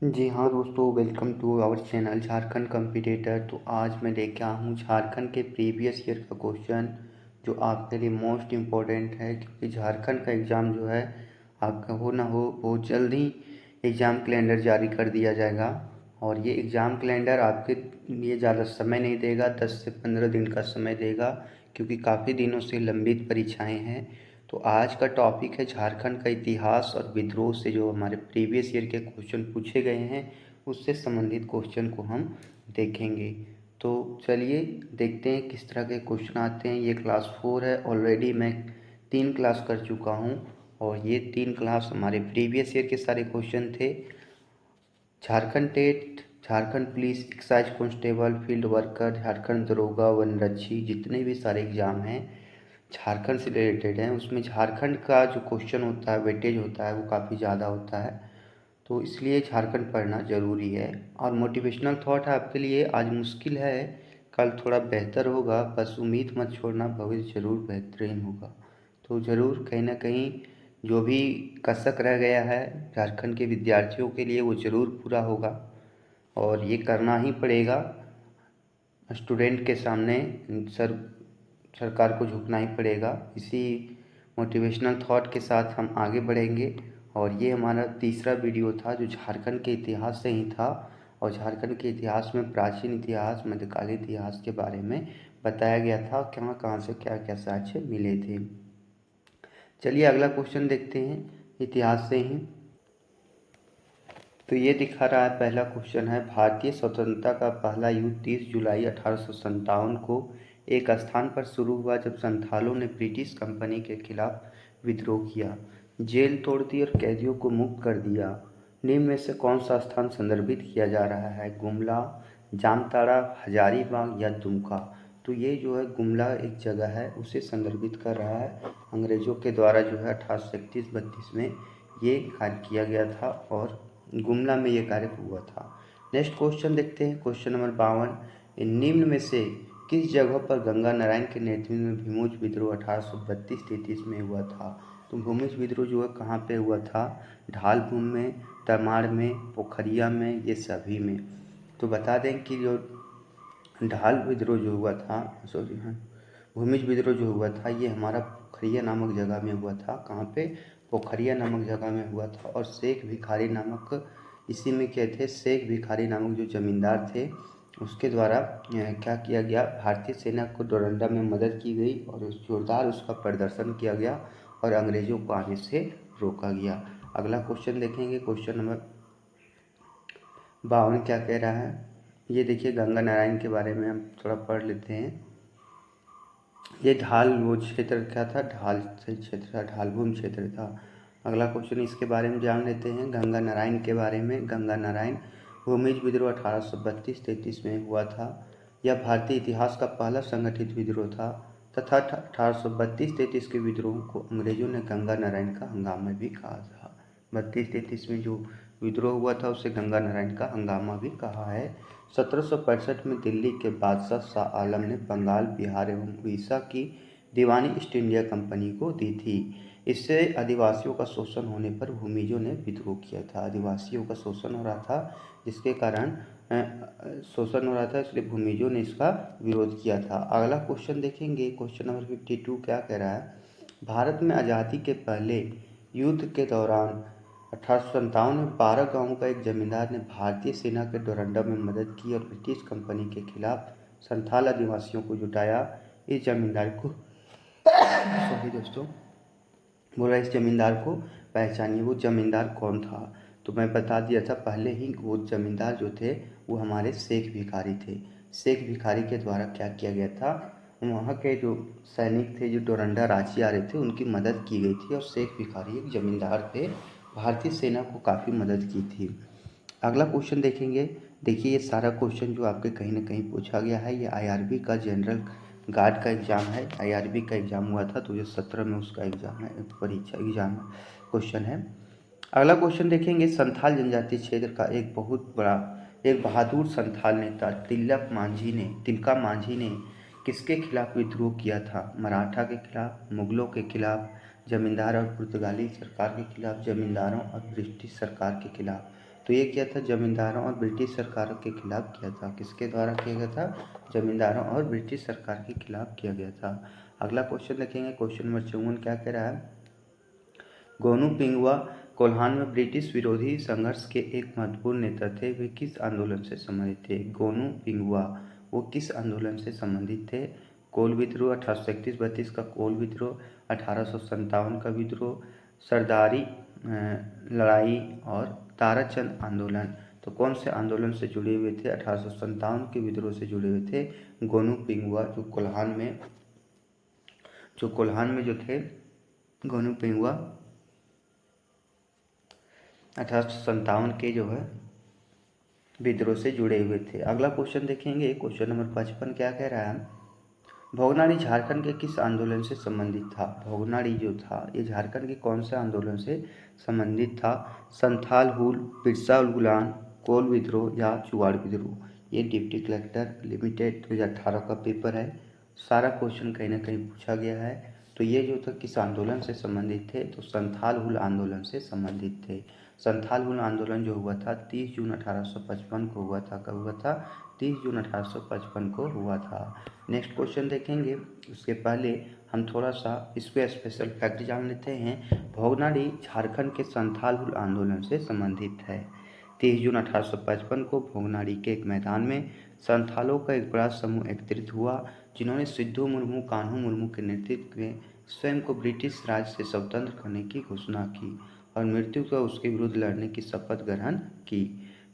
जी हाँ दोस्तों, welcome to our channel Jharkhand competitor. तो आज मैं लेके आया हूँ झारखंड के प्रीवियस ईयर का क्वेश्चन, जो आपके लिए मोस्ट इम्पोर्टेंट है, क्योंकि झारखंड का एग्ज़ाम जो है आपका हो ना हो बहुत जल्द ही एग्ज़ाम कैलेंडर जारी कर दिया जाएगा। और ये एग्ज़ाम कैलेंडर आपके लिए ज़्यादा समय नहीं देगा, 10 से 15 दिन का समय देगा, क्योंकि काफ़ी दिनों से लंबित परीक्षाएं हैं। तो आज का टॉपिक है झारखंड का इतिहास और विद्रोह से जो हमारे प्रीवियस ईयर के क्वेश्चन पूछे गए हैं उससे संबंधित क्वेश्चन को हम देखेंगे। तो चलिए देखते हैं किस तरह के क्वेश्चन आते हैं। ये क्लास 4 है, ऑलरेडी मैं 3 क्लास कर चुका हूँ और ये 3 क्लास हमारे प्रीवियस ईयर के सारे क्वेश्चन थे। Jharkhand TET, Jharkhand police, excise constable, field worker, Jharkhand दरोगा, वनरक्षी, जितने भी सारे एग्ज़ाम हैं झारखंड से रिलेटेड हैं, उसमें झारखंड का जो क्वेश्चन होता है, वेटेज होता है, वो काफ़ी ज़्यादा होता है। तो इसलिए झारखंड पढ़ना ज़रूरी है। और मोटिवेशनल थॉट है आपके लिए, आज मुश्किल है, कल थोड़ा बेहतर होगा, बस उम्मीद मत छोड़ना, भविष्य ज़रूर बेहतरीन होगा। तो ज़रूर कहीं ना कहीं जो भी कसक रह गया है झारखंड के विद्यार्थियों के लिए वो ज़रूर पूरा होगा, और ये करना ही पड़ेगा। स्टूडेंट के सामने सरकार को झुकना ही पड़ेगा। इसी मोटिवेशनल थॉट के साथ हम आगे बढ़ेंगे। और ये हमारा तीसरा वीडियो था जो झारखंड के इतिहास से ही था, और झारखंड के इतिहास में प्राचीन इतिहास, मध्यकालीन इतिहास के बारे में बताया गया था, कहाँ कहाँ से क्या क्या साक्ष्य मिले थे। चलिए अगला क्वेश्चन देखते हैं इतिहास से ही। तो ये दिखा रहा है, पहला क्वेश्चन है, भारतीय स्वतंत्रता का पहला युद्ध 30 जुलाई 1857 को एक स्थान पर शुरू हुआ जब संथालों ने ब्रिटिश कंपनी के खिलाफ विद्रोह किया, जेल तोड़ दी और कैदियों को मुक्त कर दिया। निम्न में से कौन सा स्थान संदर्भित किया जा रहा है? गुमला, जामताड़ा, हजारीबाग या दुमका? तो ये जो है गुमला एक जगह है, उसे संदर्भित कर रहा है। अंग्रेज़ों के द्वारा जो है 1831-32 में ये कार्य किया गया था और गुमला में ये कार्य हुआ था। नेक्स्ट क्वेश्चन देखते हैं, क्वेश्चन नंबर 52। निम्न में से किस जगह पर गंगा नारायण के नेतृत्व में भीमुज विद्रोह 1832-33 में हुआ था? तो भूमिज विद्रोह जो है कहाँ पे हुआ था? ढाल भूमि में, तमाड़ में, पोखरिया में, ये सभी में। तो बता दें कि जो ढाल विद्रोह जो हुआ था, सॉरी हाँ, भूमिज विद्रोह जो हुआ था ये हमारा पोखरिया नामक जगह में हुआ था। कहाँ पे? पोखरिया नामक जगह में हुआ था। और शेख भिखारी नामक, इसी में क्या थे, शेख भिखारी नामक जो जमींदार थे उसके द्वारा क्या किया गया, भारतीय सेना को डोरंडा में मदद की गई और जोरदार उसका प्रदर्शन किया गया और अंग्रेज़ों को आने से रोका गया। अगला क्वेश्चन देखेंगे, क्वेश्चन नंबर 52 क्या कह रहा है। ये देखिए गंगा नारायण के बारे में हम थोड़ा पढ़ लेते हैं। ये ढाल वो क्षेत्र क्या था? ढाल से क्षेत्र था, ढालभूमि क्षेत्र था। अगला क्वेश्चन इसके बारे में जान लेते हैं, गंगा नारायण के बारे में। गंगा नारायण भूमिज विद्रोह 1832-33 में हुआ था। यह भारतीय इतिहास का पहला संगठित विद्रोह था तथा 1832-33 के विद्रोह को अंग्रेजों ने गंगा नारायण का हंगामा भी कहा था। 32-33 में जो विद्रोह हुआ था उसे गंगा नारायण का हंगामा भी कहा है। 1765 में दिल्ली के बादशाह शाह आलम ने बंगाल, बिहार एवं उड़ीसा की दीवानी ईस्ट इंडिया कंपनी को दी थी। इससे आदिवासियों का शोषण होने पर भूमिजों ने विद्रोह किया था। आदिवासियों का शोषण हो रहा था, जिसके कारण शोषण हो रहा था, इसलिए भूमिजों ने इसका विरोध किया था। अगला क्वेश्चन देखेंगे, क्वेश्चन नंबर 52 क्या कह रहा है। भारत में आज़ादी के पहले युद्ध के दौरान 1857 में 12 गांवों का एक जमींदार ने भारतीय सेना के डोरंडा में मदद की और ब्रिटिश कंपनी के खिलाफ संथाल आदिवासियों को जुटाया। इस जमींदार को सॉरी दोस्तों, बोला इस जमींदार को पहचानिए, वो जमींदार कौन था? तो मैं बता दिया था पहले ही, वो जमींदार जो थे वो हमारे शेख भिखारी थे। शेख भिखारी के द्वारा क्या किया गया था, वहाँ के जो सैनिक थे जो डोरंडा रांची आ रहे थे उनकी मदद की गई थी, और शेख भिखारी एक जमींदार थे, भारतीय सेना को काफ़ी मदद की थी। अगला क्वेश्चन देखेंगे। देखिए ये सारा क्वेश्चन जो आपके कहीं ना कहीं पूछा गया है, ये आईआरबी का जनरल गार्ड का एग्ज़ाम है। आईआरबी का एग्ज़ाम हुआ था 2017 में, उसका एग्ज़ाम है, परीक्षा एग्ज़ाम क्वेश्चन है। अगला क्वेश्चन देखेंगे, संथाल जनजातीय क्षेत्र का एक बहुत बड़ा, एक बहादुर संथाल नेता तिलका मांझी ने किसके खिलाफ विद्रोह किया था? मराठा के खिलाफ, मुगलों के खिलाफ, जमींदार और पुर्तगाली सरकार के खिलाफ, जमींदारों और ब्रिटिश सरकार के खिलाफ? तो ये किया था जमींदारों और ब्रिटिश सरकारों के खिलाफ किया था। किसके द्वारा किया गया था? जमींदारों और ब्रिटिश सरकार के खिलाफ किया गया था। अगला क्वेश्चन देखेंगे, क्वेश्चन नंबर 54 क्या कह रहा है? गोनू पिंगुआ कोल्हान में ब्रिटिश विरोधी संघर्ष के एक महत्वपूर्ण नेता थे। वे किस आंदोलन से संबंधित थे? गोनू पिंगुआ वो किस आंदोलन से संबंधित थे? कोल विद्रोह 1831-32 का कोल विद्रोह, 1857 का विद्रोह, सरदारी लड़ाई और ताराचंद आंदोलन। तो कौन से आंदोलन से जुड़े हुए थे? 1857 के विद्रोह से जुड़े हुए थे गोनू पिंगुआ, जो कोल्हान में जो थे गोनू पिंगुआ 1857 के जो है विद्रोह से जुड़े हुए थे। अगला क्वेश्चन देखेंगे, क्वेश्चन नंबर 55 क्या कह रहा है? भोगनाड़ी झारखंड के किस आंदोलन से संबंधित था? भोगनाड़ी जो था ये झारखंड के कौन से आंदोलन से संबंधित था? संथाल हुल, बिरसा उलगुलान, कोल विद्रोह या चुवाड़ विद्रोह। ये डिप्टी कलेक्टर लिमिटेड 2018 का पेपर है। सारा क्वेश्चन कहीं ना कहीं पूछा गया है। तो ये जो था किस आंदोलन से संबंधित थे? तो संथाल हुल आंदोलन से संबंधित थे। संथाल हुल आंदोलन जो हुआ था 30 जून 1855 को हुआ था। कब हुआ था? 30 जून 1855 को हुआ था। नेक्स्ट क्वेश्चन देखेंगे, उसके पहले हम थोड़ा सा इस पे स्पेशल फैक्ट जान लेते हैं। भोगनाड़ी झारखंड के संथाल हुल आंदोलन से संबंधित है। 30 जून 1855 को भोगनाड़ी के एक मैदान में संथालों का एक बड़ा समूह एकत्रित हुआ, जिन्होंने सिद्धू मुर्मू कान्हू मुर्मू के नेतृत्व में स्वयं को ब्रिटिश राज से स्वतंत्र करने की घोषणा की और मृत्यु का उसके विरुद्ध लड़ने की शपथ ग्रहण की।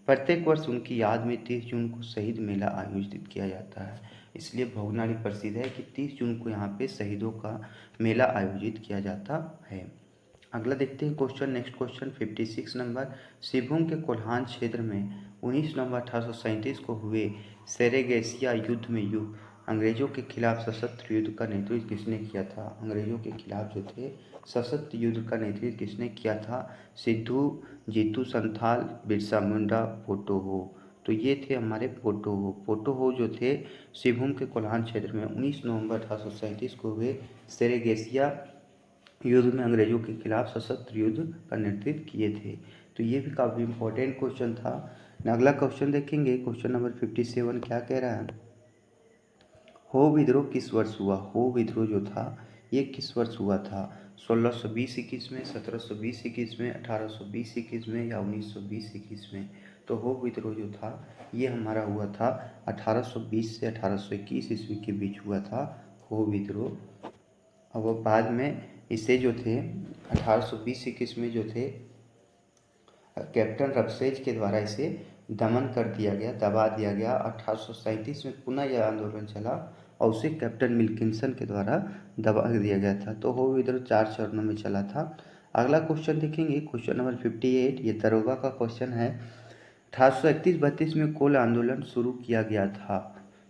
प्रत्येक वर्ष उनकी याद में 30 जून को शहीद मेला आयोजित किया जाता है। इसलिए भोगनाड़ी प्रसिद्ध है कि 30 जून को यहाँ पे शहीदों का मेला आयोजित किया जाता है। अगला देखते हैं question, next question 56 number. Singhbhum के कोल्हान क्षेत्र में 19 नवंबर 1837 को हुए सेरेगेसिया युद्ध में अंग्रेजों के खिलाफ सशस्त्र युद्ध का नेतृत्व किसने किया था? अंग्रेजों के खिलाफ जो थे सशस्त्र युद्ध का नेतृत्व किसने किया था? सिद्धू, जीतू संथाल, बिरसा मुंडा, पोटो हो। तो ये थे हमारे पोटो हो। पोटो हो जो थे सिंहभूम के कोल्हान क्षेत्र में 19 नवंबर 1837 को हुए सेरेगेसिया युद्ध में अंग्रेजों के खिलाफ सशस्त्र युद्ध का नेतृत्व किए थे। तो ये भी काफ़ी इंपॉर्टेंट क्वेश्चन था। अगला क्वेश्चन देखेंगे, क्वेश्चन नंबर 57 क्या कह रहा है? हो विद्रोह किस वर्ष हुआ? हो विद्रोह जो था ये किस वर्ष हुआ था? 1620-21 में, 1720-21 में, 1820-21 में या 1920-21 में? तो हो विद्रोह जो था ये हमारा हुआ था 1820 से 1821 ईस्वी के बीच हुआ था हो विद्रोह। और वो बाद में इसे जो थे 1820-21 में जो थे कैप्टन रफसेज के द्वारा इसे दमन कर दिया गया, दबा दिया गया। 1837 में पुनः यह आंदोलन चला और उसे कैप्टन मिल्किंसन के द्वारा दबा दिया गया था। तो हो विद्रोह 4 चरणों में चला था। अगला क्वेश्चन देखेंगे, क्वेश्चन नंबर 58। ये दरोगा का क्वेश्चन है। 1831-32 में कोल आंदोलन शुरू किया गया था।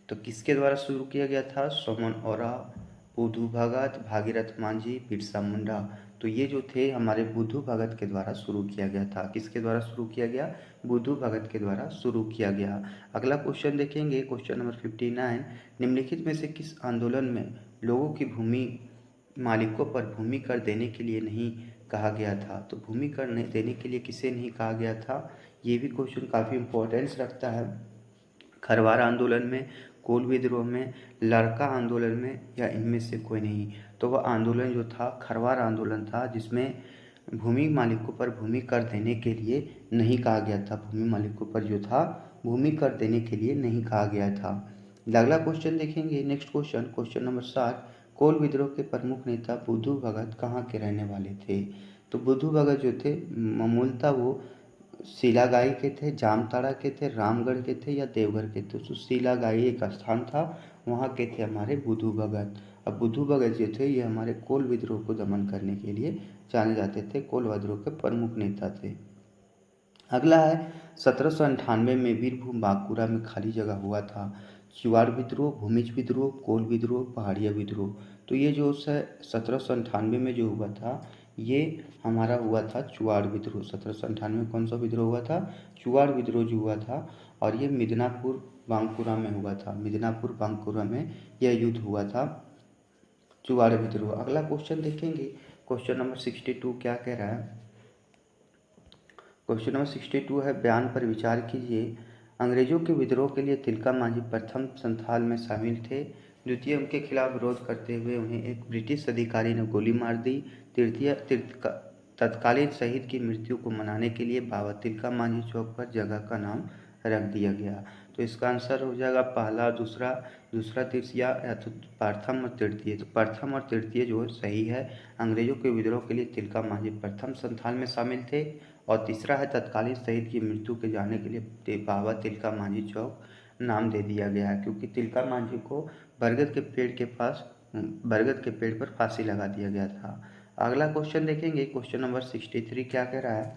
तो किसके द्वारा शुरू किया गया था? सोमन ओराव, बुधू भगत, भागीरथ मांझी, बिरसा मुंडा। तो ये जो थे हमारे बुधू भगत के द्वारा शुरू किया गया था। किसके द्वारा शुरू किया गया? बुधू भगत के द्वारा शुरू किया गया। अगला क्वेश्चन देखेंगे, क्वेश्चन नंबर 59। निम्नलिखित में से किस आंदोलन में लोगों की भूमि मालिकों पर भूमि कर देने के लिए नहीं कहा गया था? तो भूमि कर देने के लिए किसे नहीं कहा गया था? ये भी क्वेश्चन काफ़ी इम्पोर्टेंस रखता है। खरवार आंदोलन में, कोल विद्रोह में, लड़का आंदोलन में या इनमें से कोई नहीं? तो वह आंदोलन जो था खरवार आंदोलन था, जिसमें भूमि मालिकों पर भूमि कर देने के लिए नहीं कहा गया था। भूमि मालिकों पर जो था भूमि कर देने के लिए नहीं कहा गया था। अगला क्वेश्चन देखेंगे, नेक्स्ट क्वेश्चन, क्वेश्चन नंबर 7। कोल विद्रोह के प्रमुख नेता बुधू भगत कहाँ के रहने वाले थे? तो बुधू भगत जो थे मूलतः वो सीलागाई के थे, जामताड़ा के थे, रामगढ़ के थे या देवघर के थे? तो सीलागाई एक स्थान था, वहाँ के थे हमारे बुधू भगत। अब बुधू भगत जो थे ये हमारे कोल विद्रोह को दमन करने के लिए जाने जाते थे, कोल विद्रोह के प्रमुख नेता थे। अगला है 1798 में वीरभूम बांकुरा में खाली जगह हुआ था। चुवाड़ विद्रोह, भूमिज विद्रोह, कोल विद्रोह, पहाड़िया विद्रोह। तो ये जो 1798 में जो हुआ था ये हमारा हुआ था चुवाड़ विद्रोह। 1798 में कौन सा विद्रोह हुआ था? चुवाड़ विद्रोह जो हुआ था, और ये मिदनापुर बांकुरा में हुआ था। मिदनापुर बांकुरा में यह युद्ध हुआ था, चुवाड़ विद्रोह। अगला क्वेश्चन देखेंगे, क्वेश्चन नंबर 62 क्या कह रहा है? क्वेश्चन नंबर 62 है, बयान पर विचार कीजिए। अंग्रेजों के विद्रोह के लिए तिलका मांझी प्रथम संथाल में शामिल थे। द्वितीय, उनके खिलाफ विरोध करते हुए उन्हें एक ब्रिटिश अधिकारी ने गोली मार दी। तृतीय, तत्कालीन शहीद की मृत्यु को मनाने के लिए बाबा तिलका मांझी चौक पर जगह का नाम रख दिया गया। तो इसका आंसर हो जाएगा पहला, दूसरा, तीसरा या तो प्रथम और तृतीय। तो प्रथम और तृतीय जो सही है। अंग्रेजों के विद्रोह के लिए तिलका मांझी प्रथम संथाल में शामिल थे। और तीसरा है, तत्कालीन शहीद की मृत्यु के जाने के लिए बाबा तिलका मांझी चौक नाम दे दिया गया है, क्योंकि तिलका मांझी को बरगद के पेड़ पर फांसी लगा दिया गया था। अगला क्वेश्चन देखेंगे, क्वेश्चन नंबर 63 क्या कह रहा है।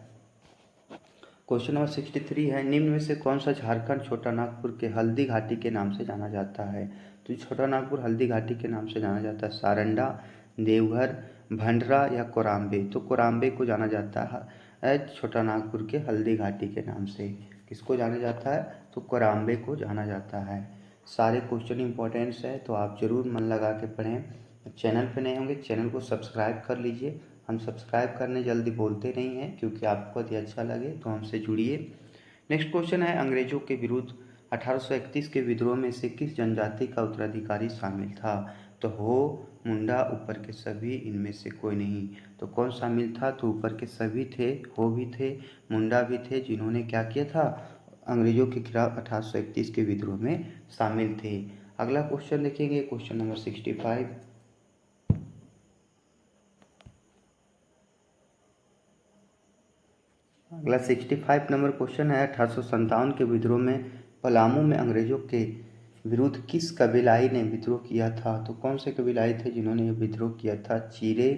क्वेश्चन नंबर 63 है, निम्न में से कौन सा झारखंड छोटा नागपुर के हल्दी घाटी के नाम से जाना जाता है। तो छोटा नागपुर हल्दी घाटी के नाम से जाना जाता है सारंडा, देवघर, भंडरा या कोराम्बे। तो कोराम्बे को जाना जाता है छोटा नागपुर के हल्दी घाटी के नाम से। किसको जाना जाता है, तो कोराम्बे को जाना जाता है। सारे क्वेश्चन इंपॉर्टेंट्स है, तो आप जरूर मन लगा के पढ़ें। चैनल पे नए होंगे, चैनल को सब्सक्राइब कर लीजिए। हम सब्सक्राइब करने जल्दी बोलते नहीं हैं, क्योंकि आपको यदि अच्छा लगे तो हमसे जुड़िए। नेक्स्ट क्वेश्चन है, अंग्रेजों के विरुद्ध 1831 के विद्रोह में से किस जनजाति का उत्तराधिकारी शामिल था। तो हो, मुंडा, ऊपर के सभी, इनमें से कोई नहीं। तो कौन शामिल था, तो ऊपर के सभी थे, हो भी थे, मुंडा भी थे, जिन्होंने क्या किया था, अंग्रेजों के खिलाफ 1831 के विद्रोह में शामिल थे। अगला क्वेश्चन देखेंगे, क्वेश्चन नंबर 65। अगला 65 नंबर क्वेश्चन है, 1857 के विद्रोह में पलामू में अंग्रेजों के विरुद्ध किस कबीलाई ने विद्रोह किया था। तो कौन से कबीलाई थे जिन्होंने ये विद्रोह किया था, चीरे,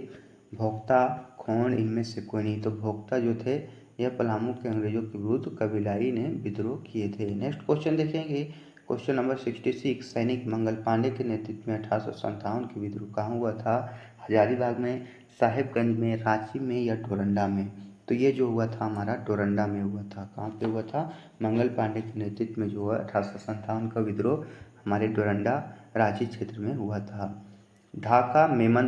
भोक्ता, खोंड, इनमें से कोई नहीं। तो भोक्ता जो थे, यह पलामू के अंग्रेजों के विरुद्ध कबीलाई ने विद्रोह किए थे। नेक्स्ट क्वेश्चन देखेंगे, क्वेश्चन नंबर 66, सैनिक मंगल पांडे के नेतृत्व में 1857 के विद्रोह कहाँ हुआ था। हजारीबाग में, साहेबगंज में, रांची में या डोरंडा में। तो ये जो हुआ था हमारा डोरंडा में हुआ था। कहाँ पे हुआ था, मंगल पांडे के नेतृत्व में जो हुआ 1857 का विद्रोह हमारे डोरंडा रांची क्षेत्र में हुआ था। ढाका मेमन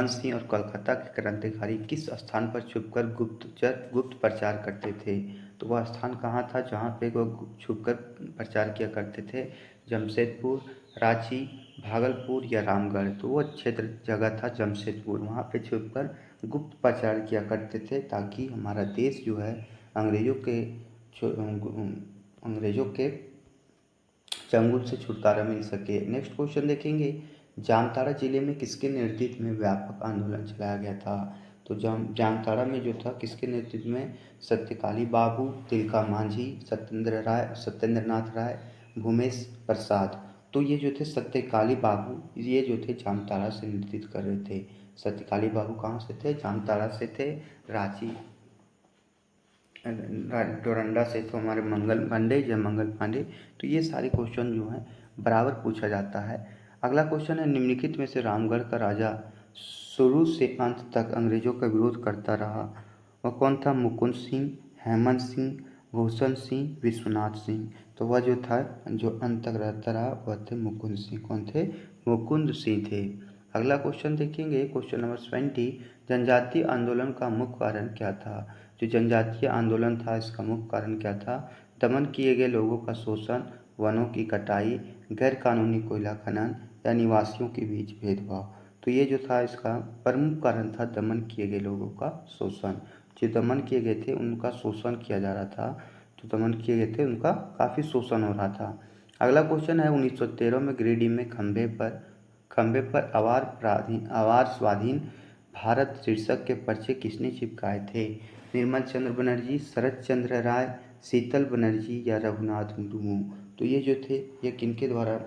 सिंह और कलकत्ता के क्रांतिकारी किस स्थान पर छुपकर गुप्त प्रचार करते थे। तो वह स्थान कहाँ था जहाँ पे वो छुपकर प्रचार किया करते थे, जमशेदपुर, रांची, भागलपुर या रामगढ़। तो वो क्षेत्र जगह था जमशेदपुर, वहाँ पे छुपकर गुप्त प्रचार किया करते थे, ताकि हमारा देश जो है अंग्रेजों के चंगुल से छुटकारा मिल सके। नेक्स्ट क्वेश्चन देखेंगे, जामताड़ा जिले में किसके नेतृत्व में व्यापक आंदोलन चलाया गया था। तो जामताड़ा में जो था किसके नेतृत्व में, सत्यकाली बाबू, तिलका मांझी, सत्येंद्रनाथ राय, भूमेश प्रसाद। तो ये जो थे सत्यकाली बाबू, ये जो थे जामताड़ा से नेतृत्व कर रहे थे। सत्यकाली बाबू कहाँ से थे, जामताड़ा से थे। रांची डोरंडा से तो हमारे मंगल पांडे। तो ये सारे क्वेश्चन जो हैं बराबर पूछा जाता है। अगला क्वेश्चन है, निम्नलिखित में से रामगढ़ का राजा शुरू से अंत तक अंग्रेजों का विरोध करता रहा, वह कौन था। मुकुंद सिंह, हेमंत सिंह, भूषण सिंह, विश्वनाथ सिंह। तो वह जो था, जो अंत तक रहता रहा, वह थे मुकुंद सिंह। कौन थे, मुकुंद सिंह थे। अगला क्वेश्चन देखेंगे, क्वेश्चन नंबर 20, जनजातीय आंदोलन का मुख्य कारण क्या था। जो जनजातीय आंदोलन था, इसका मुख्य कारण क्या था, दमन किए गए लोगों का शोषण, वनों की कटाई, गैर कानूनी कोयला खनन या निवासियों के बीच भेदभाव। तो ये जो था इसका प्रमुख कारण था, दमन किए गए लोगों का शोषण। जो दमन किए गए थे उनका शोषण किया जा रहा था, जो दमन किए गए थे उनका काफ़ी शोषण हो रहा था। अगला क्वेश्चन है, 1913 में गिरिडीह में खंभे पर आवार स्वाधीन भारत शीर्षक के पर्चे किसने चिपकाए थे। निर्मल चंद्र बनर्जी, शरद चंद्र राय, शीतल बनर्जी या रघुनाथ मुर्मू। तो ये जो थे, ये किनके द्वारा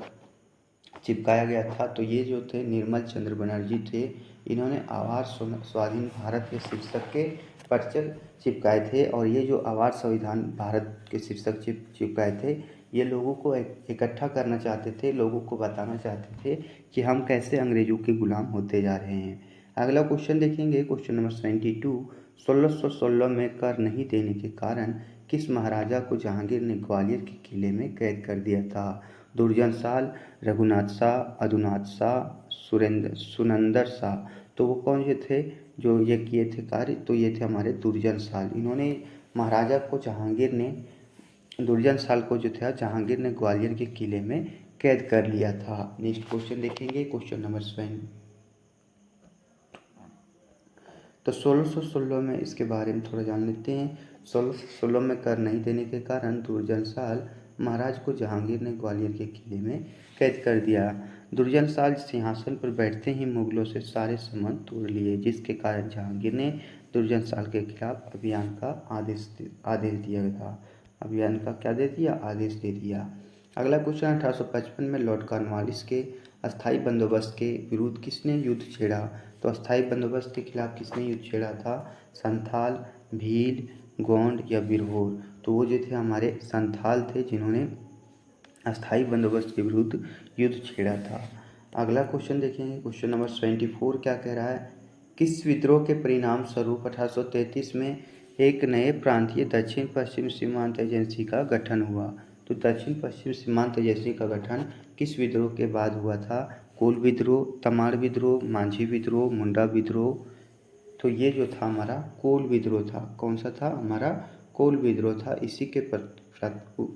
चिपकाया गया था। तो ये जो थे निर्मल चंद्र बनर्जी थे। इन्होंने आवार स्वाधीन भारत के शीर्षक के पर्चे चिपकाए थे। और ये जो आवार संविधान भारत के शीर्षक चिपकाए थे, ये लोगों को इकट्ठा करना चाहते थे, लोगों को बताना चाहते थे कि हम कैसे अंग्रेजों के गुलाम होते जा रहे हैं। अगला क्वेश्चन देखेंगे, क्वेश्चन नंबर 72, 1616 में कर नहीं देने के कारण किस महाराजा को जहांगीर ने ग्वालियर के किले में कैद कर दिया था। दुर्जन साल, रघुनाथ शाह, अधुनाथ शाह, सुनंदर शाह। तो वो कौन से थे, जो ये किए थे कार्य, तो ये थे हमारे दुर्जन साल। इन्होंने महाराजा को जहांगीर ने दुर्जन साल को जो था जहांगीर ने ग्वालियर के किले में कैद कर लिया था। नेक्स्ट क्वेश्चन देखेंगे, क्वेश्चन नंबर 7। तो 1616 में इसके बारे में थोड़ा जान लेते हैं। 1616 में कर नहीं देने के कारण दुर्जन साल महाराज को जहांगीर ने ग्वालियर के किले में कैद कर दिया। दुर्जन साल सिंहासन पर बैठते ही मुगलों से सारे संबंध तोड़ लिए, जिसके कारण जहांगीर ने दुर्जन साल के खिलाफ अभियान का आदेश दिया था। अभियान का क्या दे दिया? आदेश दे दिया। अगला क्वेश्चन 1855 में लॉर्ड कॉर्नवालिस के अस्थायी बंदोबस्त के विरुद्ध किसने युद्ध छेड़ा? तो अस्थायी बंदोबस्त के खिलाफ किसने युद्ध छेड़ा था? संथाल, भील, गोंड या बिरहोर? तो वो जो थे हमारे संथाल थे, जिन्होंने अस्थायी बंदोबस्त के विरुद्ध युद्ध छेड़ा था। अगला क्वेश्चन देखेंगे, क्वेश्चन नंबर 74 क्या कह रहा है? किस विद्रोह के परिणाम स्वरूप 1833 में एक नए प्रांतीय दक्षिण पश्चिम सीमांत एजेंसी का गठन हुआ? तो दक्षिण पश्चिम सीमांत एजेंसी का गठन किस विद्रोह के बाद हुआ था? कोल विद्रोह, तमाड़ विद्रोह, मांझी विद्रोह, मुंडा विद्रोह? तो ये जो था हमारा कोल विद्रोह था। कौन सा था? हमारा कोल विद्रोह था। इसी के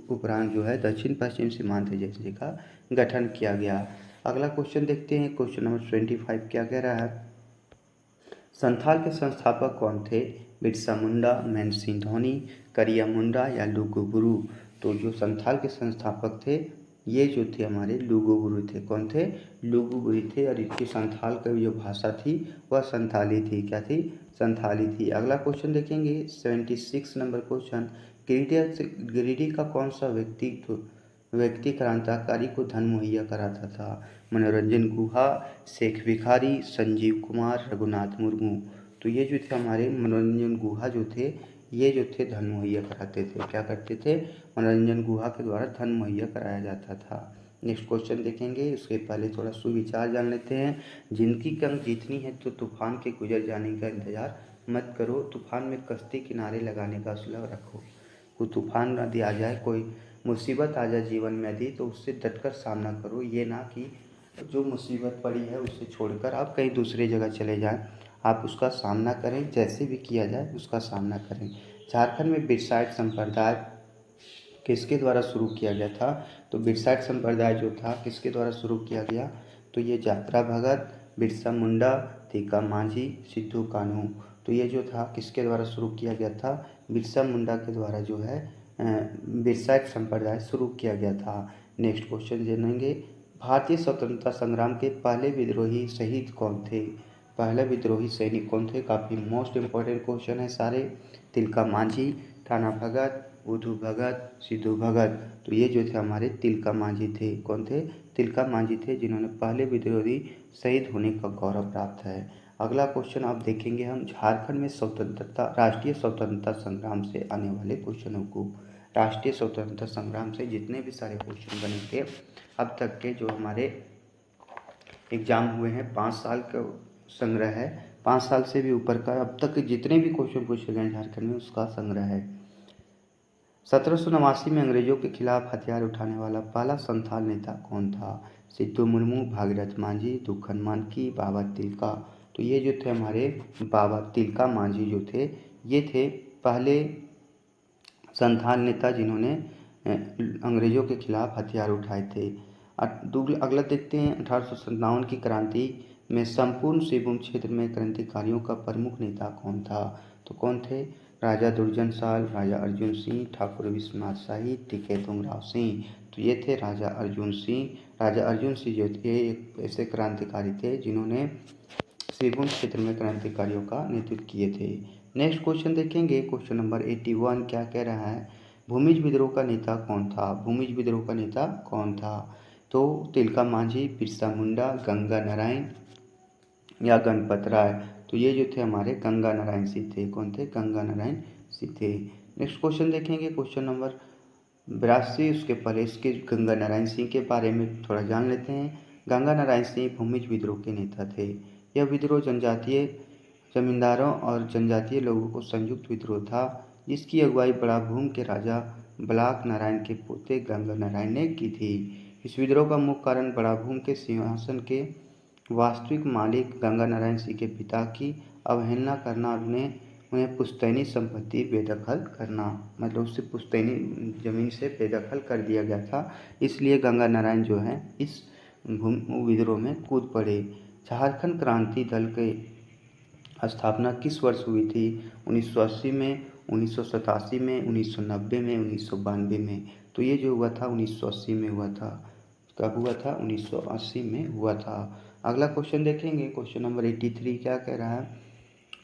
उपरांत जो है दक्षिण पश्चिम सीमांत एजेंसी का गठन किया गया। अगला क्वेश्चन देखते हैं, क्वेश्चन नंबर 25 क्या कह रहा है? संथाल के संस्थापक कौन थे? बिरसा मुंडा, महेंद्र सिंह धोनी, करिया मुंडा या लुगुबुरु? तो जो संथाल के संस्थापक थे ये जो थे हमारे लुगुबुरु थे। कौन थे? लुगुबुरु थे। और इनकी संथाल की जो भाषा थी वह संथाली थी। क्या थी? संथाली थी। अगला क्वेश्चन देखेंगे 76 नंबर क्वेश्चन। गिरिडीह का कौन सा व्यक्ति क्रांतिकारी को धन मुहैया कराता था? मनोरंजन गुहा, शेख भिखारी, संजीव कुमार, रघुनाथ मुर्मू? तो ये जो थे हमारे मनोरंजन गुहा जो थे, ये जो थे धन मुहैया कराते थे। क्या करते थे? मनोरंजन गुहा के द्वारा धन मुहैया कराया जाता था। नेक्स्ट क्वेश्चन देखेंगे, उसके पहले थोड़ा सुविचार जान लेते हैं। जिनकी कंग जीतनी है तो तूफान के गुजर जाने का इंतजार मत करो, तूफान में कश्ती किनारे लगाने का हौसला रखो। कोई तूफान यदि आ जाए, कोई मुसीबत आ जाए जीवन में यदि, तो उससे डटकर सामना करो। ये ना कि जो मुसीबत पड़ी है उसे छोड़कर आप कहीं दूसरी जगह चले जाएं। आप उसका सामना करें, जैसे भी किया जाए उसका सामना करें। झारखंड में बिरसाइट संप्रदाय किसके द्वारा शुरू किया गया था? तो बिरसाइट संप्रदाय जो था किसके द्वारा शुरू किया गया? तो ये यात्रा भगत, बिरसा मुंडा, तिक्का मांझी, सिद्धू कान्हू? तो ये जो था किसके द्वारा शुरू किया गया था? बिरसा मुंडा के द्वारा जो है बिरसाइट संप्रदाय शुरू किया गया था। नेक्स्ट क्वेश्चन जानेंगे, भारतीय स्वतंत्रता संग्राम के पहले विद्रोही शहीद कौन थे? पहले विद्रोही सैनिक कौन थे? काफ़ी मोस्ट इम्पोर्टेंट क्वेश्चन है सारे। तिलका मांझी, टाना भगत, उधू भगत, सिद्धू भगत? तो ये जो थे हमारे तिलका मांझी थे। कौन थे? तिलका मांझी थे, जिन्होंने पहले विद्रोही शहीद होने का गौरव प्राप्त है। अगला क्वेश्चन आप देखेंगे हम, झारखंड में राष्ट्रीय स्वतंत्रता संग्राम से आने वाले क्वेश्चनों को। राष्ट्रीय स्वतंत्रता संग्राम से जितने भी सारे क्वेश्चन बने थे अब तक के, जो हमारे एग्जाम हुए हैं, 5 साल का संग्रह है, 5 साल से भी ऊपर का अब तक जितने भी क्वेश्चन पूछे गए झारखंड में उसका संग्रह है। 1789 में अंग्रेजों के खिलाफ हथियार उठाने वाला पहला संथाल नेता कौन था? सिद्धू मुर्मू, भागीरथ मांझी, दुखन मानकी, बाबा तिलका? तो ये जो थे हमारे बाबा तिलका मांझी जो थे, ये थे पहले संथाल नेता जिन्होंने अंग्रेजों के खिलाफ हथियार उठाए थे। अगला देखते हैं 1857 की क्रांति में संपूर्ण सिंहभूम क्षेत्र में क्रांतिकारियों का प्रमुख नेता कौन था? तो कौन थे? राजा दुर्जन साल, राजा अर्जुन सिंह, ठाकुर विश्वनाथ शाही, टीके तुंगराव सिंह? तो ये थे राजा अर्जुन सिंह। राजा अर्जुन सिंह जो थे एक ऐसे क्रांतिकारी थे जिन्होंने सिंहभूम क्षेत्र में क्रांतिकारियों का नेतृत्व किए थे। नेक्स्ट क्वेश्चन देखेंगे, क्वेश्चन नंबर 81 क्या कह रहा है? भूमिज विद्रोह का नेता कौन था? भूमिज विद्रोह का नेता कौन था? तो तिलका मांझी, बिरसा मुंडा, गंगा नारायण या गणपत राय? तो ये जो थे हमारे गंगा नारायण सिंह थे। कौन थे? गंगा नारायण सिंह थे। नेक्स्ट क्वेश्चन देखेंगे, क्वेश्चन नंबर 82। उसके पहले इसके गंगा नारायण सिंह के बारे में थोड़ा जान लेते हैं। गंगा नारायण सिंह भूमिज विद्रोह के नेता थे। यह विद्रोह जनजातीय जमींदारों और जनजातीय लोगों को संयुक्त विद्रोह था, जिसकी अगुवाई बड़ाभूम के राजा बलाक नारायण के पोते गंगा नारायण ने की थी। इस विद्रोह का मुख्य कारण बड़ाभूम के सिंहासन के वास्तविक मालिक गंगा नारायण सिंह के पिता की अवहेलना करना और उन्हें पुश्तैनी संपत्ति बेदखल करना, मतलब उससे पुश्तैनी ज़मीन से बेदखल कर दिया गया था। इसलिए गंगा नारायण जो है इस विद्रोह में कूद पड़े। झारखंड क्रांति दल के स्थापना किस वर्ष हुई थी? 1980 में, 1987 में, 1990 में, 1992 में। तो ये जो हुआ था 1980 में हुआ था। कब हुआ था? 1980 में हुआ था। अगला क्वेश्चन देखेंगे, क्वेश्चन नंबर 83 क्या कह रहा है?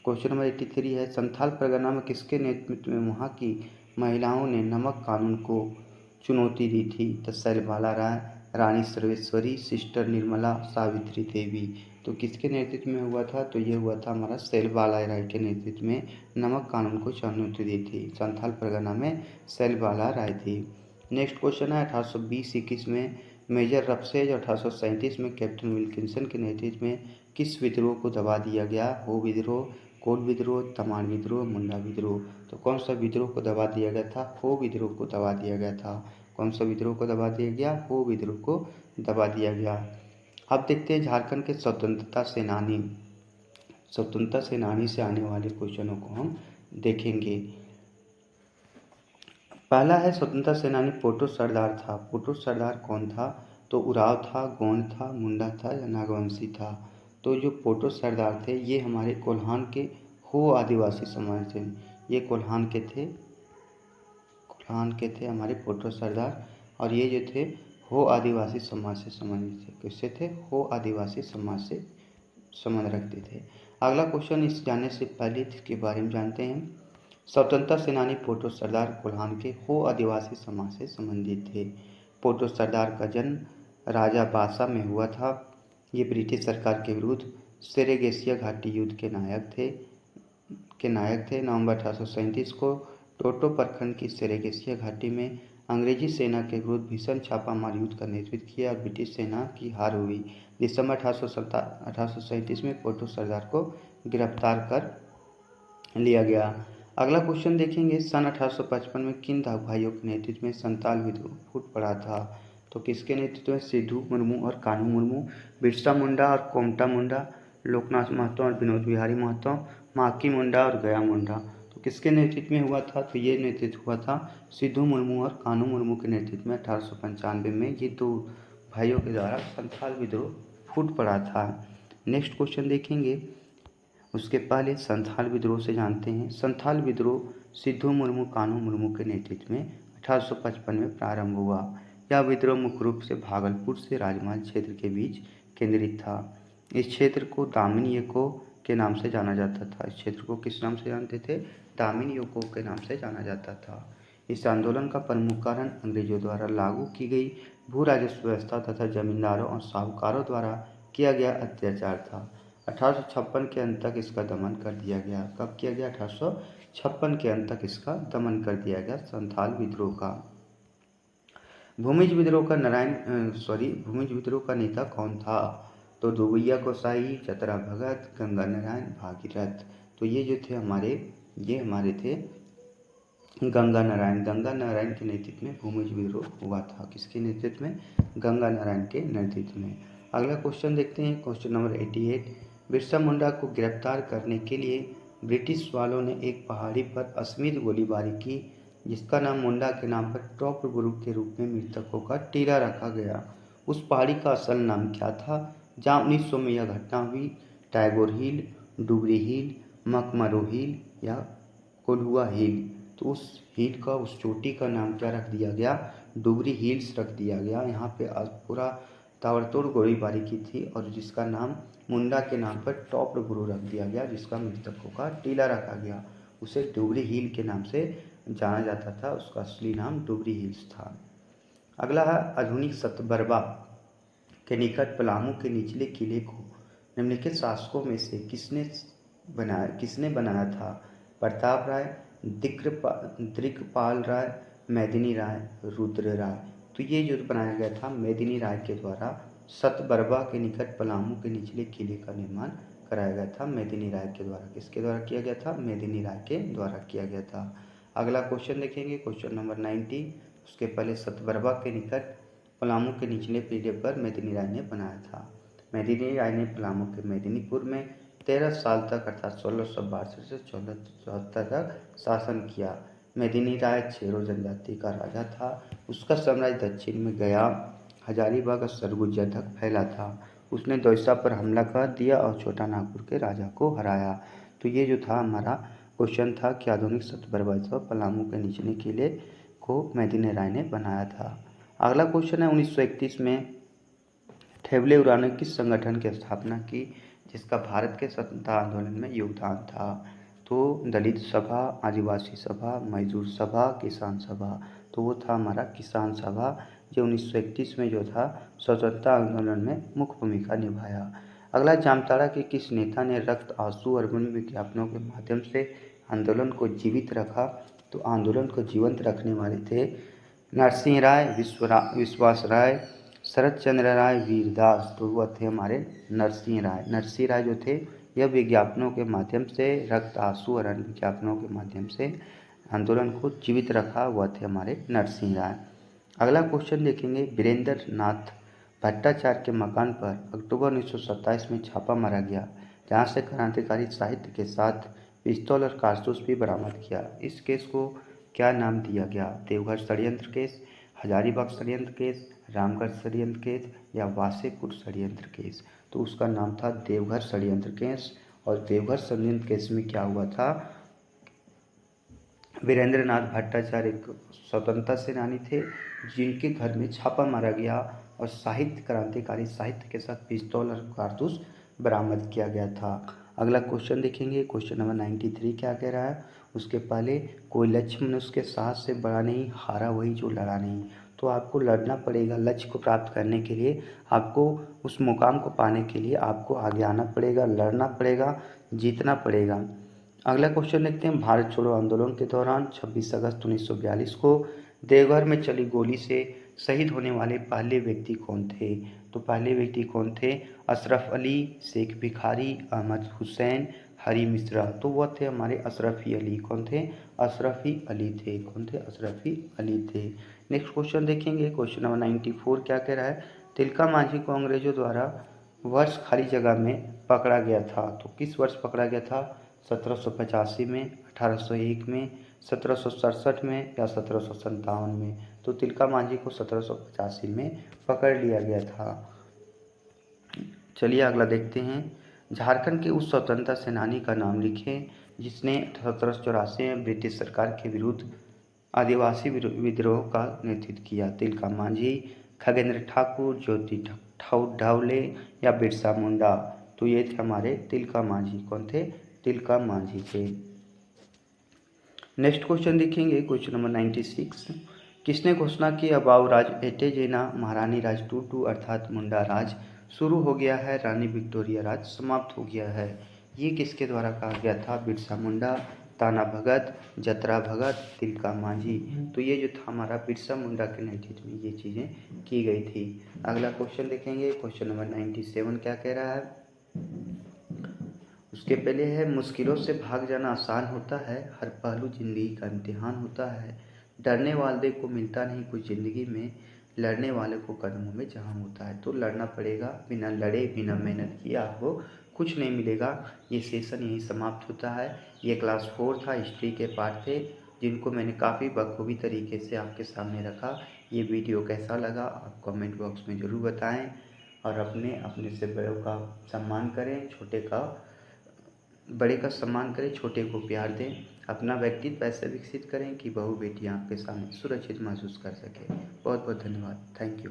क्वेश्चन नंबर 83 है, संथाल परगना में किसके नेतृत्व में वहाँ की महिलाओं ने नमक कानून को चुनौती दी थी? तो शैलबाला राय, रानी सर्वेश्वरी, सिस्टर निर्मला, सावित्री देवी। तो किसके नेतृत्व में हुआ था? तो ये हुआ था हमारा शैलबाला राय के नेतृत्व में नमक कानून को चुनौती दी थी। संथाल परगना में शैलबाला राय थी। नेक्स्ट क्वेश्चन है 1820-21 में मेजर रफसेज और 1837 में कैप्टन विल्किंसन के नेतृत्व में किस विद्रोह को दबा दिया गया? हो विद्रोह, कोल विद्रोह, तमाड़ विद्रोह, मुंडा विद्रोह। तो कौन सा विद्रोह को दबा दिया गया था? हो विद्रोह को दबा दिया गया था। कौन सा विद्रोह को दबा दिया गया? हो विद्रोह को दबा दिया गया। अब देखते हैं झारखंड के स्वतंत्रता सेनानी से आने वाले क्वेश्चनों को हम देखेंगे। पहला है स्वतंत्रता सेनानी पोटो सरदार था। पोटो सरदार कौन था? तो उराव था, गोंड था, मुंडा था या नागवंशी था? तो जो पोटो सरदार थे ये हमारे कोल्हान के हो आदिवासी समाज थे। ये कोल्हान के थे हमारे पोटो सरदार, और ये जो थे हो आदिवासी समाज से संबंधित थे। किससे थे? हो आदिवासी समाज से संबंध रखते थे। अगला क्वेश्चन इस जानने से पहले इसके बारे में जानते हैं। स्वतंत्रता सेनानी पोटो सरदार कोल्हान के हो आदिवासी समाज से संबंधित थे। पोटो सरदार का जन्म राजा बासा में हुआ था। ये ब्रिटिश सरकार के विरुद्ध सेरेगेसिया घाटी युद्ध के नायक थे। नवंबर 1837 को टोटो प्रखंड की सेरेगेसिया घाटी में अंग्रेजी सेना के विरुद्ध भीषण छापामार युद्ध का नेतृत्व किया और ब्रिटिश सेना की हार हुई। दिसंबर 1837 में पोटो सरदार को गिरफ्तार कर लिया गया। अगला क्वेश्चन देखेंगे, सन 1855 में किन भाइयों के नेतृत्व में संताल विद्रोह फूट पड़ा था? तो किसके नेतृत्व में? सिद्धू मुर्मू और कान्हू मुर्मू, बिरसा मुंडा और कोमटा मुंडा, लोकनाथ महतो और विनोद बिहारी महतो, माकी मुंडा और गया मुंडा। तो किसके नेतृत्व में हुआ था? तो ये नेतृत्व हुआ था सिद्धू मुर्मू और कान्हू मुर्मू के नेतृत्व में 1895 में। ये दो भाइयों के द्वारा संथाल विद्रोह फूट पड़ा था। नेक्स्ट क्वेश्चन देखेंगे, उसके पहले संथाल विद्रोह से जानते हैं। संथाल विद्रोह सिद्धू मुर्मू कान्हू मुर्मू के नेतृत्व में 1855 में प्रारंभ हुआ। यह विद्रोह मुख्य रूप से भागलपुर से राजमहल क्षेत्र के बीच केंद्रित था। इस क्षेत्र को दामिनी योको के नाम से जाना जाता था। इस क्षेत्र को किस नाम से जानते थे? दामिनी योको के नाम से जाना जाता था। इस आंदोलन का प्रमुख कारण अंग्रेजों द्वारा लागू की गई भू राजस्व व्यवस्था तथा जमींदारों और साहूकारों द्वारा किया गया अत्याचार था। 1856 के अंत तक इसका दमन कर दिया गया। कब किया गया? 1856 के अंत तक इसका दमन कर दिया गया संथाल विद्रोह का। भूमिज विद्रोह का नेता कौन था? तो दुबैया गोसाई, चतरा भगत, गंगा नारायण, भागीरथ। तो ये जो थे हमारे थे गंगा नारायण के नेतृत्व में भूमिज विद्रोह हुआ था। किसके नेतृत्व में? गंगा नारायण के नेतृत्व में। अगला क्वेश्चन देखते हैं, क्वेश्चन नंबर 88। बिरसा मुंडा को गिरफ्तार करने के लिए ब्रिटिश वालों ने एक पहाड़ी पर असीमित गोलीबारी की, जिसका नाम मुंडा के नाम पर टॉप ग्रुप के रूप में मृतकों का टीला रखा गया। उस पहाड़ी का असल नाम क्या था जहाँ 1900 में यह घटना हुई? टैगोर हिल, डुबरी हिल, मकमरो हिल या कोल्हुआ हिल। तो उस चोटी का नाम क्या रख दिया गया? डुबरी हिल्स रख दिया गया। यहाँ पे पूरा ताबड़तोड़ गोलीबारी की थी और जिसका नाम मुंडा के नाम पर टॉप गुरु रख दिया गया, जिसका मृतकों का टीला रखा गया। उसे डुबरी हिल के नाम से जाना जाता था। उसका असली नाम डुबरी हिल्स था। अगला है, आधुनिक सतबरबा के निकट पलामू के निचले किले को निम्नलिखित शासकों में से किसने बनाया था? प्रताप राय, दिक्पाल राय, मेदिनी राय, रुद्र राय। तो ये जो बनाया गया था मेदिनी राय के द्वारा सतबरबा के निकट पलामू के निचले किले का निर्माण कराया गया था मेदिनी राय के द्वारा। किसके द्वारा किया गया था? मेदिनी राय के द्वारा किया गया था। अगला क्वेश्चन देखेंगे, क्वेश्चन नंबर 90। उसके पहले सतबरबा के निकट पलामू के निचले किले पर मेदिनी राय ने बनाया था। मेदिनी राय ने पलामू के मेदिनीपुर में 13 साल तक अर्थात 1662 से 1474 तक शासन किया। मेदिनी राय चेरो जनजाति का राजा था। उसका साम्राज्य दक्षिण में गया, हजारीबाग और सरगुजा तक फैला था। उसने दोयसा पर हमला कर दिया और छोटा नागपुर के राजा को हराया। तो ये जो था हमारा क्वेश्चन था कि आधुनिक सतबरबसा पलामू के निचले किले को मेदिनी राय ने बनाया था। अगला क्वेश्चन है 1931 में ठेवले उराव ने किस संगठन की स्थापना की जिसका भारत के स्वतंत्रता आंदोलन में योगदान था? तो दलित सभा, आदिवासी सभा, मजदूर सभा, किसान सभा। तो वो था हमारा किसान सभा, जो 1931 में जो था स्वतंत्रता आंदोलन में मुख्य भूमिका निभाया। अगला, जामताड़ा के किस नेता ने रक्त, आंसू और विभिन्न विज्ञापनों के माध्यम से आंदोलन को जीवित रखा? तो आंदोलन को जीवंत रखने वाले थे नरसिंह राय, विश्वास राय, शरद चंद्र राय, वीरदास। तो वह थे हमारे नरसिंह राय। नरसिंह राय जो थे यह विज्ञापनों के माध्यम से, रक्त, आंसू और अन्य विज्ञापनों के माध्यम से आंदोलन को जीवित रखा, वह थे हमारे नरसिंह राय। अगला क्वेश्चन देखेंगे, वीरेंद्र नाथ भट्टाचार्य के मकान पर अक्टूबर 1927 में छापा मारा गया, जहां से क्रांतिकारी साहित्य के साथ पिस्तौल और कारतूस भी बरामद किया। इस केस को क्या नाम दिया गया? देवघर षड्यंत्र केस, हजारीबाग षड्यंत्र केस, रामगढ़ षड्यंत्र केस या वासेपुर षड्यंत्र केस? तो उसका नाम था देवघर षड्यंत्र केस। और देवघर षड्यंत्र केस में क्या हुआ था, वीरेंद्र नाथ भट्टाचार्य एक स्वतंत्रता सेनानी थे जिनके घर में छापा मारा गया और क्रांतिकारी साहित्य के साथ पिस्तौल और कारतूस बरामद किया गया था। अगला क्वेश्चन देखेंगे, क्वेश्चन नंबर 93 क्या कह रहा है? उसके पहले, कोई लक्ष्य मनुष्य के साहस से बड़ा नहीं, हारा वही जो लड़ा नहीं। तो आपको लड़ना पड़ेगा, लक्ष्य को प्राप्त करने के लिए आपको, उस मुकाम को पाने के लिए आपको आगे आना पड़ेगा, लड़ना पड़ेगा, जीतना पड़ेगा। अगला क्वेश्चन देखते हैं, भारत छोड़ो आंदोलन के दौरान 26 अगस्त 1942 को देवघर में चली गोली से शहीद होने वाले पहले व्यक्ति कौन थे? तो पहले व्यक्ति कौन थे? अशरफ अली, शेख भिखारी, अहमद हुसैन, हरी मिश्रा। तो वह थे हमारे अशरफी अली। कौन थे? अशरफी अली थे। कौन थे? अशरफी अली थे। नेक्स्ट क्वेश्चन देखेंगे, क्वेश्चन नंबर 94 क्या कह रहा है? तिलका मांझी को अंग्रेजों द्वारा वर्ष खाली जगह में पकड़ा गया था। तो किस वर्ष पकड़ा गया था? 1785 में, 1801 में, 1767 में या 1757 में? तो तिलका मांझी को 1785 में पकड़ लिया गया था। चलिए अगला देखते हैं, झारखंड के उस स्वतंत्रता सेनानी का नाम लिखें जिसने 1784 में ब्रिटिश सरकार के विरुद्ध आदिवासी विद्रोह का नेतृत्व किया। तिलका मांझी, खगेंद्र ठाकुर, ज्योति ढावले या बिरसा मुंडा? तो ये थे हमारे तिलका मांझी। कौन थे? तिलका मांझी थे। नेक्स्ट क्वेश्चन देखेंगे, क्वेश्चन नंबर 96, किसने घोषणा की अबाव राज एटे जेना महारानी राज टू अर्थात मुंडा राज शुरू हो गया है, रानी विक्टोरिया राज समाप्त हो गया है? ये किसके द्वारा कहा गया था? बिरसा मुंडा, ताना भगत, जतरा भगत, तिलका मांझी। तो ये जो था हमारा बिरसा मुंडा के नेतृत्व में ये चीज़ें की गई थी। अगला क्वेश्चन देखेंगे, क्वेश्चन नंबर 97 क्या कह रहा है? उसके पहले है, मुश्किलों से भाग जाना आसान होता है, हर पहलू जिंदगी का इम्तिहान होता है, डरने वाले को मिलता नहीं कुछ ज़िंदगी में, लड़ने वाले को कदमों में जहां होता है। तो लड़ना पड़ेगा, बिना लड़े बिना मेहनत किए आपको कुछ नहीं मिलेगा। ये सेशन यहीं समाप्त होता है। ये क्लास 4 था, हिस्ट्री के पार्ट थे जिनको मैंने काफ़ी बखूबी तरीके से आपके सामने रखा। ये वीडियो कैसा लगा आप कमेंट बॉक्स में ज़रूर बताएं और अपने से बड़ों का सम्मान करें, बड़े का सम्मान करें, छोटे को प्यार दें। अपना व्यक्तित्व ऐसे विकसित करें कि बहू बेटियां आपके सामने सुरक्षित महसूस कर सके। बहुत बहुत धन्यवाद। Thank you.